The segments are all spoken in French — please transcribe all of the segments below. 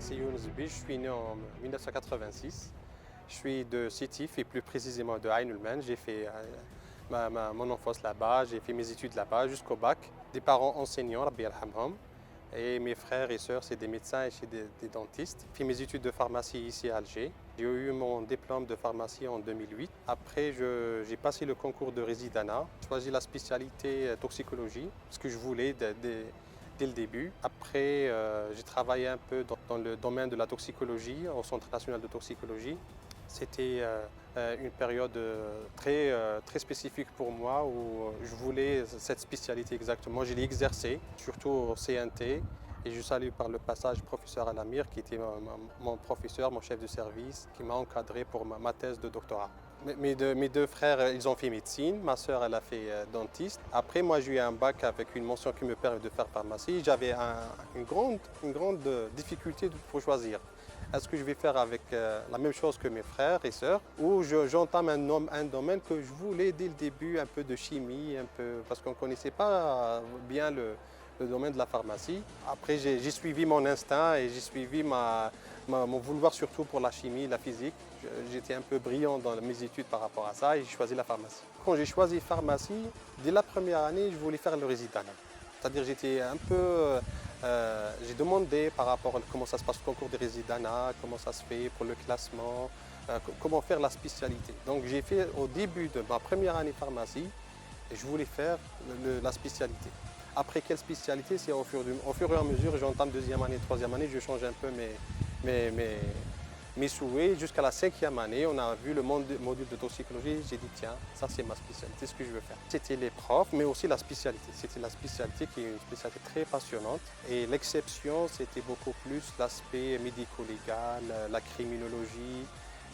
c'est Younes Bi, je suis né en 1986. Je suis de Sétif et plus précisément de Ain El-Man. J'ai fait mon enfance là-bas, j'ai fait mes études là-bas jusqu'au bac. Des parents enseignants, Rabbi yarhamhom. Et mes frères et sœurs, c'est des médecins et c'est des dentistes. J'ai fait mes études de pharmacie ici à Alger. J'ai eu mon diplôme de pharmacie en 2008. Après, j'ai passé le concours de résidana. J'ai choisi la spécialité toxicologie, ce que je voulais dès le début. Après, j'ai travaillé un peu dans le domaine de la toxicologie, au Centre national de toxicologie. C'était une période très spécifique pour moi où je voulais cette spécialité exactement. Je l'ai exercée, surtout au CNT. Et je salue par le passage le professeur Alamir, qui était mon professeur, mon chef de service, qui m'a encadré pour ma thèse de doctorat. Mes deux frères, ils ont fait médecine. Ma sœur, elle a fait dentiste. Après, moi, j'ai eu un bac avec une mention qui me permet de faire pharmacie. J'avais une grande difficulté pour choisir. Est-ce que je vais faire avec la même chose que mes frères et sœurs ou j'entame un domaine que je voulais dès le début, un peu de chimie, parce qu'on ne connaissait pas bien le domaine de la pharmacie. Après, j'ai suivi mon instinct et j'ai suivi mon vouloir surtout pour la chimie, la physique. J'étais un peu brillant dans mes études par rapport à ça et j'ai choisi la pharmacie. Quand j'ai choisi pharmacie, dès la première année, je voulais faire le résidana. C'est-à-dire j'étais un peu... j'ai demandé par rapport à comment ça se passe le concours des résidana, comment ça se fait pour le classement, comment faire la spécialité. Donc j'ai fait au début de ma première année pharmacie, et je voulais faire la spécialité. Après quelle spécialité, c'est au fur et à mesure, j'entame deuxième année, troisième année, je change un peu mes souhaits. Jusqu'à la cinquième année, on a vu le module de toxicologie. J'ai dit, tiens, ça c'est ma spécialité, c'est ce que je veux faire. C'était les profs, mais aussi la spécialité. C'était la spécialité qui est une spécialité très passionnante. Et l'exception, c'était beaucoup plus l'aspect médico-légal, la criminologie,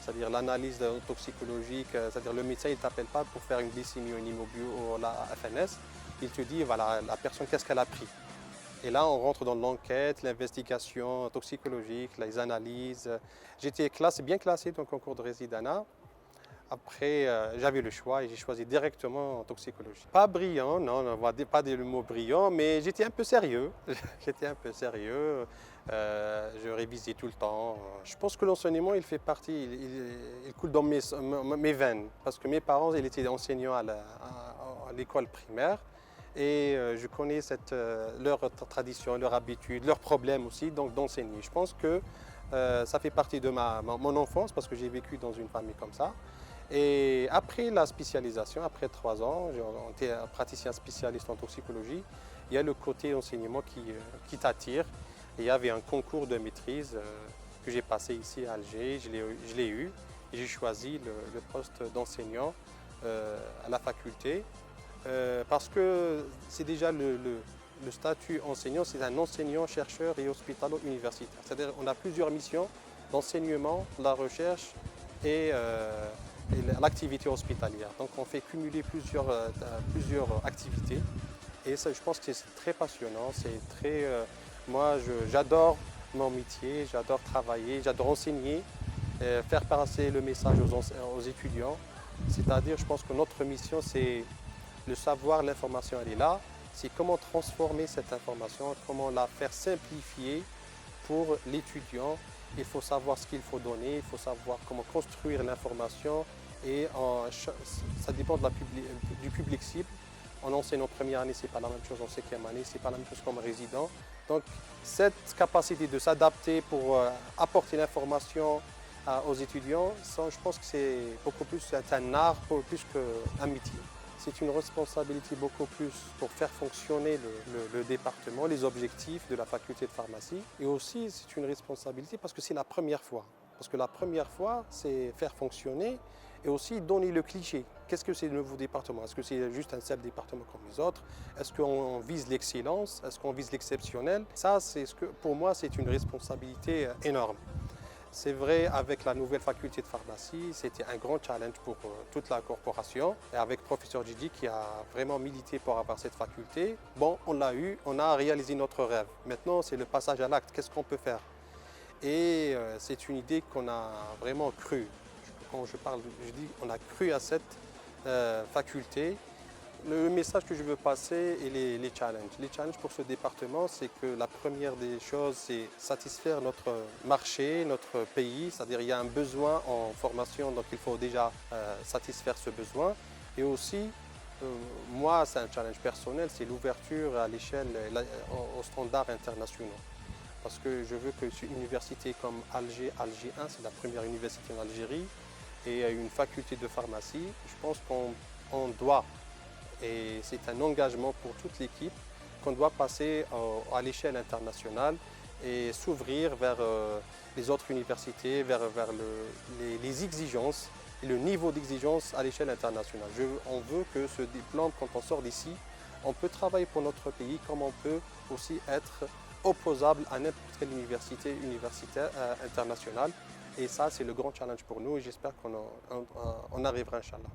c'est-à-dire l'analyse toxicologique. C'est-à-dire le médecin, il ne t'appelle pas pour faire une glycémie ou une hémobio ou la FNS. Il te dit, voilà, la personne, qu'est-ce qu'elle a pris. Et là, on rentre dans l'enquête, l'investigation toxicologique, les analyses. J'étais bien classé dans le concours de résidana. Après, j'avais le choix et j'ai choisi directement en toxicologie. Pas brillant, non, on va pas dire le mot brillant, mais j'étais un peu sérieux. J'étais un peu sérieux. Je révisais tout le temps. Je pense que l'enseignement, il fait partie, il coule dans mes veines. Parce que mes parents, ils étaient enseignants à l'école primaire. Et je connais leur tradition, leur habitude, leurs problèmes aussi, donc d'enseigner. Je pense que ça fait partie de mon enfance parce que j'ai vécu dans une famille comme ça. Et après la spécialisation, après 3 ans, j'étais un praticien spécialiste en toxicologie, il y a le côté enseignement qui t'attire. Et il y avait un concours de maîtrise que j'ai passé ici à Alger, je l'ai eu et j'ai choisi le poste d'enseignant à la faculté. Parce que c'est déjà le statut enseignant, c'est un enseignant, chercheur et hospitalo-universitaire. C'est-à-dire qu'on a plusieurs missions d'enseignement, de la recherche et l'activité hospitalière. Donc on fait cumuler plusieurs activités et ça, je pense que c'est très passionnant. Moi, j'adore mon métier, j'adore travailler, j'adore enseigner, faire passer le message aux étudiants. C'est-à-dire, je pense que notre mission, c'est le savoir, l'information, elle est là. C'est comment transformer cette information, comment la faire simplifier pour l'étudiant. Il faut savoir ce qu'il faut donner, il faut savoir comment construire l'information et ça dépend du public cible. En enseignant en première année, ce n'est pas la même chose en cinquième année, ce n'est pas la même chose comme résident. Donc cette capacité de s'adapter pour apporter l'information aux étudiants, ça, je pense que c'est beaucoup plus un art plus qu'un métier. C'est une responsabilité beaucoup plus pour faire fonctionner le département, les objectifs de la faculté de pharmacie. Et aussi, c'est une responsabilité parce que c'est la première fois. Parce que la première fois, c'est faire fonctionner et aussi donner le cliché. Qu'est-ce que c'est le nouveau département? Est-ce que c'est juste un simple département comme les autres? Est-ce qu'on vise l'excellence? Est-ce qu'on vise l'exceptionnel? Ça, pour moi, c'est une responsabilité énorme. C'est vrai, avec la nouvelle faculté de pharmacie, c'était un grand challenge pour toute la corporation. Et avec le professeur Gigi qui a vraiment milité pour avoir cette faculté, bon, on l'a eu, on a réalisé notre rêve. Maintenant, c'est le passage à l'acte. Qu'est-ce qu'on peut faire? Et c'est une idée qu'on a vraiment cru. Quand je dis on a cru à cette faculté. Le message que je veux passer et les challenges. Les challenges pour ce département, c'est que la première des choses, c'est satisfaire notre marché, notre pays. C'est-à-dire qu'il y a un besoin en formation, donc il faut déjà satisfaire ce besoin. Et aussi, moi, c'est un challenge personnel, c'est l'ouverture à l'échelle, aux standards internationaux. Parce que je veux que une université comme Alger 1, c'est la première université en Algérie, et une faculté de pharmacie, je pense qu'on doit, et c'est un engagement pour toute l'équipe, qu'on doit passer à l'échelle internationale et s'ouvrir vers les autres universités, vers les exigences et le niveau d'exigence à l'échelle internationale. On veut que ce diplôme, quand on sort d'ici, on peut travailler pour notre pays comme on peut aussi être opposable à n'importe quelle université internationale. Et ça, c'est le grand challenge pour nous et j'espère qu'on arrivera, Inch'Allah.